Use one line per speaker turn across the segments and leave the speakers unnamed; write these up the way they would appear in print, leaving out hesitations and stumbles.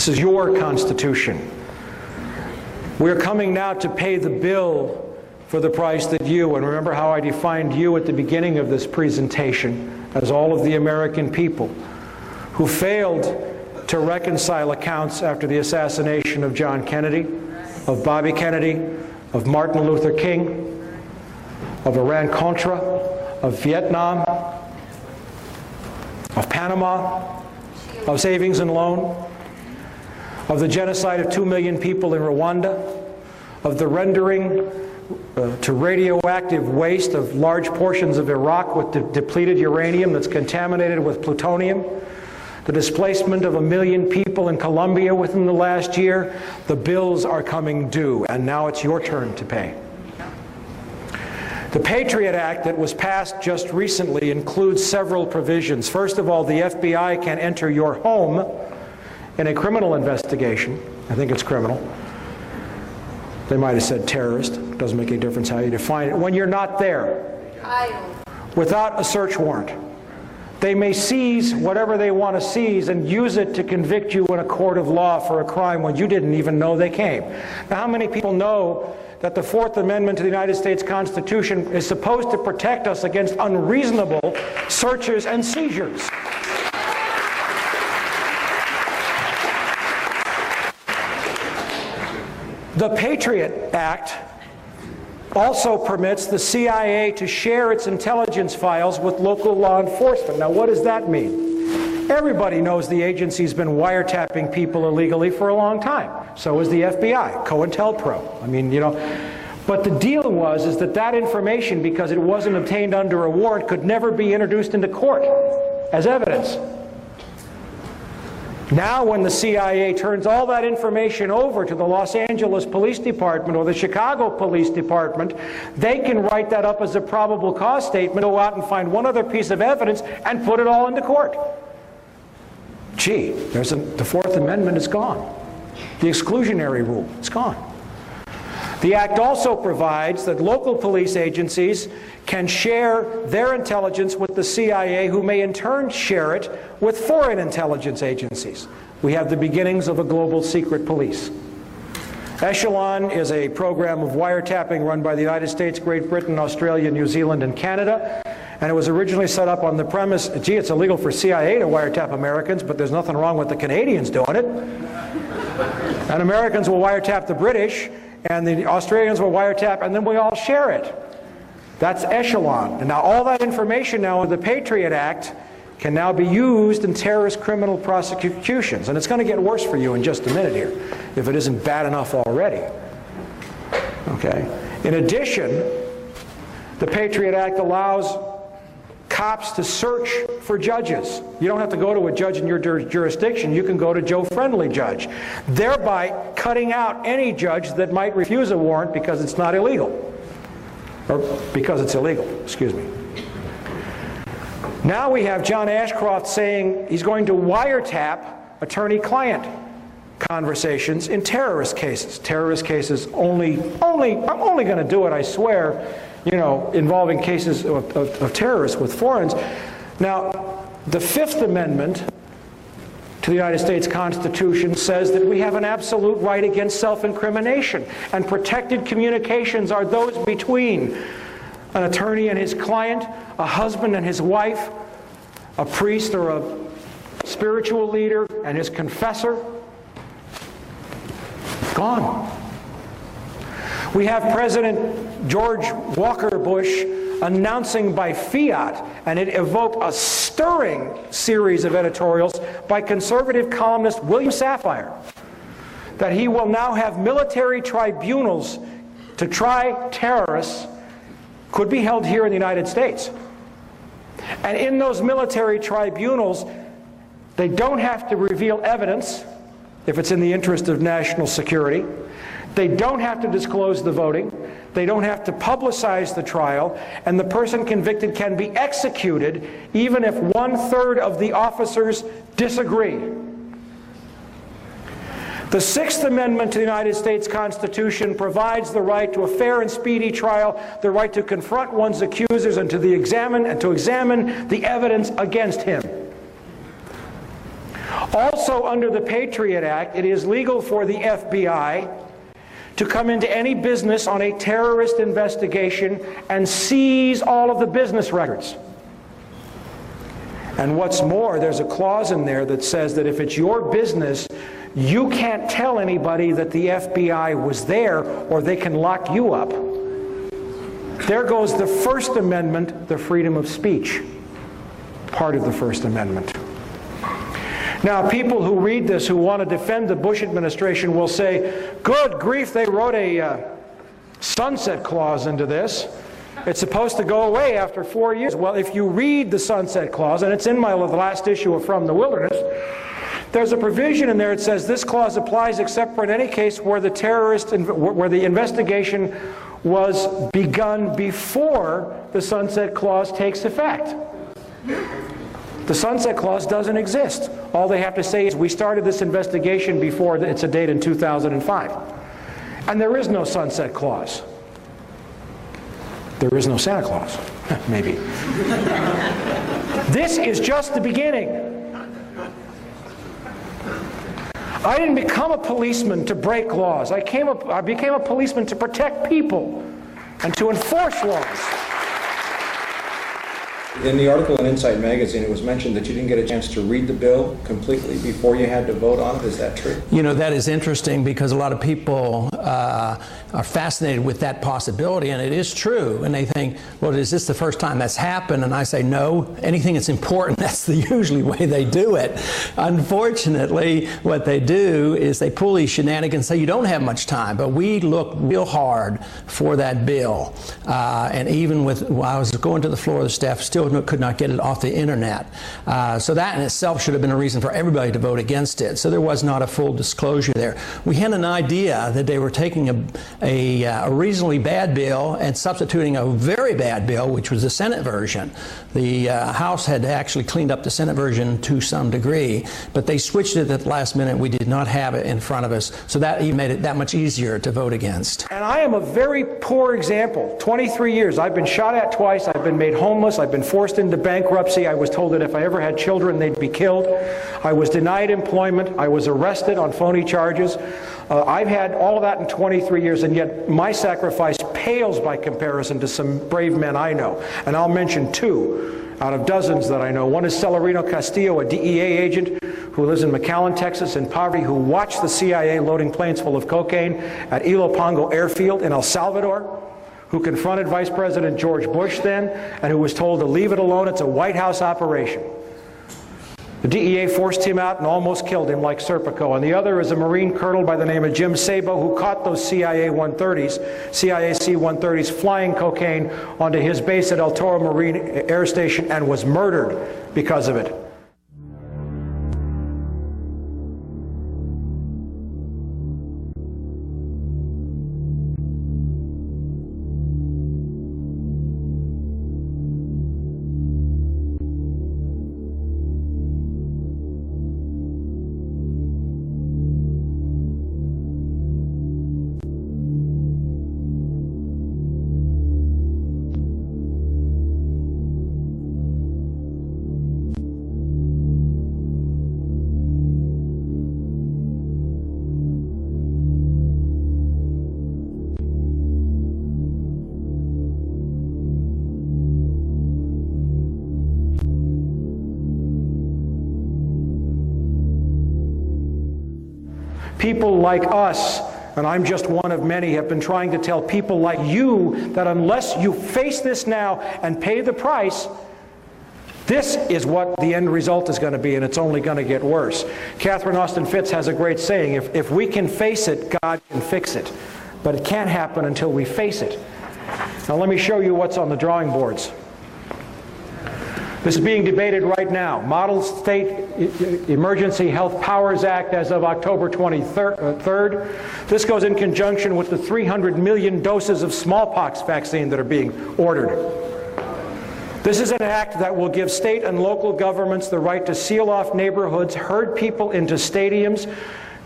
This is your Constitution. We're coming now to pay the bill for the price that you, and remember how I defined you at the beginning of this presentation, as all of the American people who failed to reconcile accounts after the assassination of John Kennedy, of Bobby Kennedy, of Martin Luther King, of Iran-Contra, of Vietnam, of Panama, of savings and loan, of the genocide of 2 million people in Rwanda, of the rendering to radioactive waste of large portions of Iraq with depleted uranium that's contaminated with plutonium, the displacement of 1 million people in Colombia within the last year. The bills are coming due, and now it's your turn to pay. The Patriot Act that was passed just recently includes several provisions. First of all, the FBI can enter your home in a criminal investigation. I think it's criminal. They might have said terrorist. It doesn't make any difference how you define it. When you're not there, without a search warrant, they may seize whatever they want to seize and use it to convict you in a court of law for a crime when you didn't even know they came. Now, how many people know that the Fourth Amendment to the United States Constitution is supposed to protect us against unreasonable searches and seizures? The Patriot Act also permits the CIA to share its intelligence files with local law enforcement. Now, what does that mean? Everybody knows the agency's been wiretapping people illegally for a long time. So is the FBI, COINTELPRO. I mean, you know, but the deal was that that information, because it wasn't obtained under a warrant, could never be introduced into court as evidence. Now, when the CIA turns all that information over to the Los Angeles Police Department or the Chicago Police Department, they can write that up as a probable cause statement, go out and find one other piece of evidence, and put it all into court. Gee, the Fourth Amendment is gone. The exclusionary rule is gone. The Act also provides that local police agencies can share their intelligence with the CIA, who may in turn share it with foreign intelligence agencies. We have the beginnings of a global secret police. Echelon is a program of wiretapping run by the United States, Great Britain, Australia, New Zealand, and Canada. And it was originally set up on the premise, gee, it's illegal for CIA to wiretap Americans, but there's nothing wrong with the Canadians doing it. And Americans will wiretap the British, and the Australians will wiretap, and then we all share it. That's Echelon. And now all that information now in the Patriot Act can now be used in terrorist criminal prosecutions. And it's going to get worse for you in just a minute here, if it isn't bad enough already. Okay. In addition, the Patriot Act allows cops to search for judges. You don't have to go to a judge in your jurisdiction. You can go to Joe Friendly Judge, thereby cutting out any judge that might refuse a warrant because it's not illegal. Or because it's illegal, excuse me. Now we have John Ashcroft saying he's going to wiretap attorney-client conversations in terrorist cases. Terrorist cases I'm only going to do it, I swear, you know, involving cases of terrorists with foreigners. Now, the Fifth Amendment to the United States Constitution says that we have an absolute right against self-incrimination, and protected communications are those between an attorney and his client, a husband and his wife, a priest or a spiritual leader and his confessor. Gone. We have President George Walker Bush announcing by fiat, and it evoked a stirring series of editorials by conservative columnist William Safire, that he will now have military tribunals to try terrorists, could be held here in the United States. And in those military tribunals, they don't have to reveal evidence if it's in the interest of national security. They don't have to disclose the voting. They don't have to publicize the trial, and the person convicted can be executed even if 1/3 of the officers disagree. The Sixth Amendment to the United States Constitution provides the right to a fair and speedy trial, the right to confront one's accusers and to examine the evidence against him. Also, under the Patriot Act, it is legal for the FBI to come into any business on a terrorist investigation and seize all of the business records. And what's more, there's a clause in there that says that if it's your business, you can't tell anybody that the FBI was there, or they can lock you up. There goes the First Amendment, the freedom of speech, part of the First Amendment. Now, people who read this, who want to defend the Bush administration, will say, good grief, they wrote a sunset clause into this. It's supposed to go away after 4 years. Well, if you read the sunset clause, and it's in my last issue of From the Wilderness, there's a provision in there that says this clause applies except for in any case where the investigation was begun before the sunset clause takes effect. The sunset clause doesn't exist. All they have to say is we started this investigation before it's a date in 2005. And there is no sunset clause. There is no Santa Claus, maybe. This is just the beginning. I didn't become a policeman to break laws. I became a policeman to protect people and to enforce laws.
In the article in Insight Magazine, it was mentioned that you didn't get a chance to read the bill completely before you had to vote on it. Is that true?
You know, that is interesting because a lot of people are fascinated with that possibility, and it is true. And they think, well, is this the first time that's happened? And I say, no, anything that's important, that's the usually way they do it. Unfortunately, what they do is they pull these shenanigans and say, you don't have much time. But we looked real hard for that bill. And even while I was going to the floor, the staff still could not get it off the internet. So that in itself should have been a reason for everybody to vote against it. So there was not a full disclosure there. We had an idea that they were taking a reasonably bad bill and substituting a very bad bill, which was the Senate version. The House had actually cleaned up the Senate version to some degree, but they switched it at the last minute. We did not have it in front of us, so that even made it that much easier to vote against.
And I am a very poor example. 23 years. I've been shot at twice. I've been made homeless. I've been forced into bankruptcy. I was told that if I ever had children, they'd be killed. I was denied employment. I was arrested on phony charges. I've had all of that in 23 years, and yet my sacrifice pales by comparison to some brave men I know. And I'll mention two out of dozens that I know. One is Celerino Castillo, a DEA agent who lives in McAllen, Texas, in poverty, who watched the CIA loading planes full of cocaine at Ilopango Airfield in El Salvador, who confronted Vice President George Bush then, and who was told to leave it alone. It's a White House operation. The DEA forced him out and almost killed him like Serpico. And the other is a Marine colonel by the name of Jim Sabo, who caught those CIA C-130s flying cocaine onto his base at El Toro Marine Air Station and was murdered because of it. People like us, and I'm just one of many, have been trying to tell people like you that unless you face this now and pay the price, this is what the end result is going to be, and it's only going to get worse. Catherine Austin Fitts has a great saying, if we can face it, God can fix it. But it can't happen until we face it. Now let me show you what's on the drawing boards. This is being debated right now. Model State Emergency Health Powers Act as of October 23rd. This goes in conjunction with the 300 million doses of smallpox vaccine that are being ordered. This is an act that will give state and local governments the right to seal off neighborhoods, herd people into stadiums,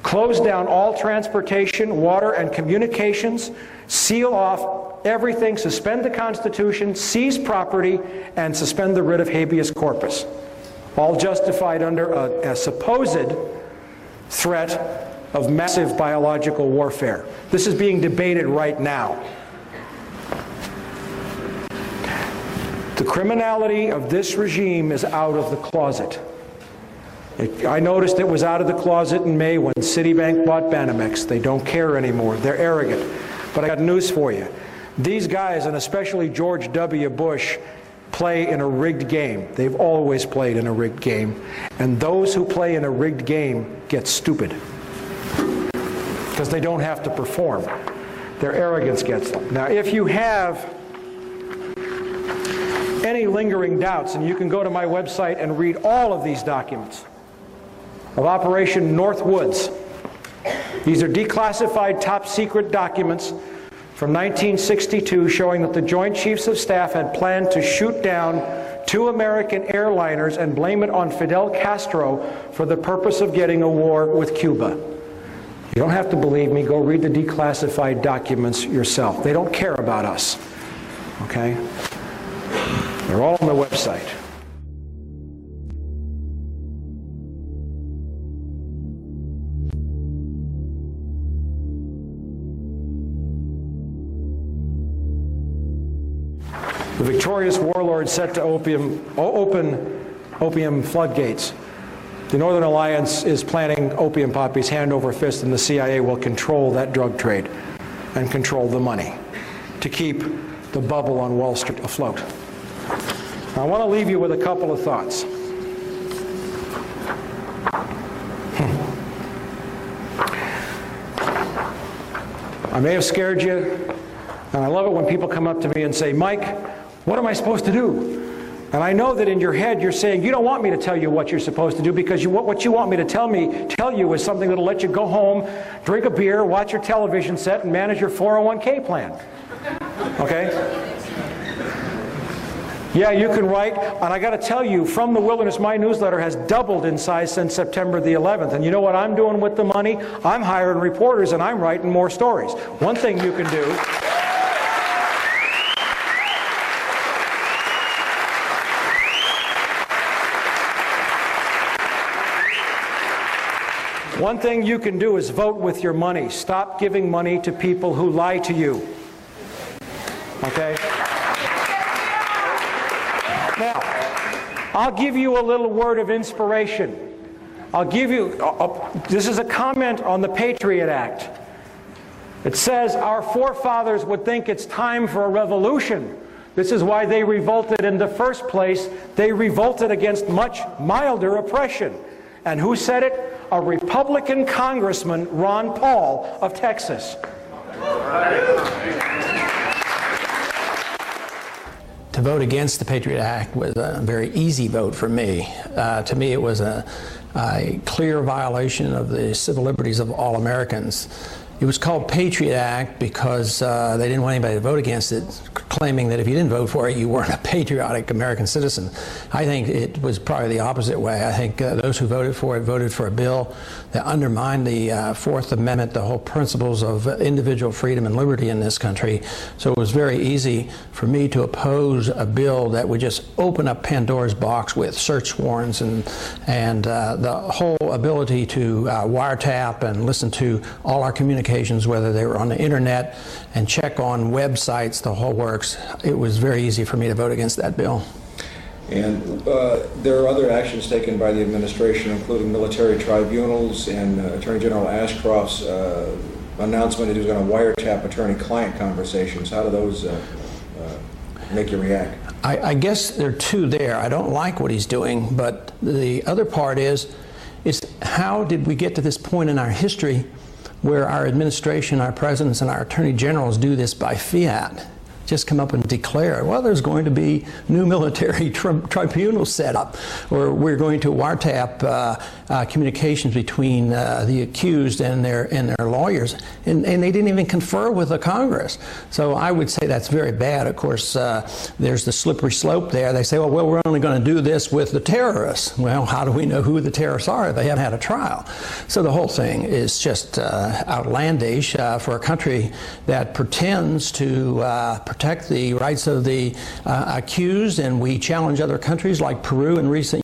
close down all transportation, water, and communications, seal off everything, suspend the Constitution, seize property, and suspend the writ of habeas corpus. all justified under a supposed threat of massive biological warfare. This is being debated right now. The criminality of this regime is out of the closet. I noticed it was out of the closet in May when Citibank bought Banamex. They don't care anymore. They're arrogant. But I got news for you. These guys, and especially George W. Bush, play in a rigged game. They've always played in a rigged game. And those who play in a rigged game get stupid because they don't have to perform. Their arrogance gets them. Now, if you have any lingering doubts, and you can go to my website and read all of these documents of Operation Northwoods. These are declassified top secret documents from 1962 showing that the Joint Chiefs of Staff had planned to shoot down 2 American airliners and blame it on Fidel Castro for the purpose of getting a war with Cuba. You don't have to believe me. Go read the declassified documents yourself. They don't care about us. Okay? They're all on the website. The victorious warlord set to open opium floodgates. The Northern Alliance is planning opium poppies hand over fist, and the CIA will control that drug trade and control the money to keep the bubble on Wall Street afloat. I want to leave you with a couple of thoughts. I may have scared you, and I love it when people come up to me and say, Mike, what am I supposed to do? And I know that in your head you're saying, you don't want me to tell you what you're supposed to do because what you want me to tell you is something that'll let you go home, drink a beer, watch your television set, and manage your 401k plan. Okay? Yeah, you can write, and I got to tell you, From the Wilderness, my newsletter has doubled in size since September the 11th. And you know what I'm doing with the money? I'm hiring reporters and I'm writing more stories. One thing you can do... One thing you can do is vote with your money. Stop giving money to people who lie to you. Okay? Now, I'll give you a little word of inspiration. I'll give you, this is a comment on the Patriot Act. It says our forefathers would think it's time for a revolution. This is why they revolted in the first place. They revolted against much milder oppression. And who said it? A Republican Congressman, Ron Paul of Texas.
To vote against the Patriot Act was a very easy vote for me. To me, it was a clear violation of the civil liberties of all Americans. It was called Patriot Act because they didn't want anybody to vote against it, claiming that if you didn't vote for it, you weren't a patriotic American citizen. I think it was probably the opposite way. I think those who voted for it voted for a bill that undermined the Fourth Amendment, the whole principles of individual freedom and liberty in this country. So it was very easy for me to oppose a bill that would just open up Pandora's box with search warrants and the whole ability to wiretap and listen to all our communications, whether they were on the internet, and check on websites, the whole works. It was very easy for me to vote against that bill.
And there are other actions taken by the administration, including military tribunals and Attorney General Ashcroft's announcement that he was going to wiretap attorney-client conversations. How do those make you react?
I guess there are two there. I don't like what he's doing, but the other part is how did we get to this point in our history where our administration, our presidents, and our attorney generals do this by fiat? Just come up and declare, well, there's going to be new military tribunals set up, or we're going to wiretap communications between the accused and their lawyers, and they didn't even confer with the Congress. So I would say that's very bad. Of course, there's the slippery slope there. They say, well, we're only going to do this with the terrorists. Well, how do we know who the terrorists are? They haven't had a trial. So the whole thing is just outlandish for a country that pretends to protect the rights of the accused, and we challenge other countries like Peru in recent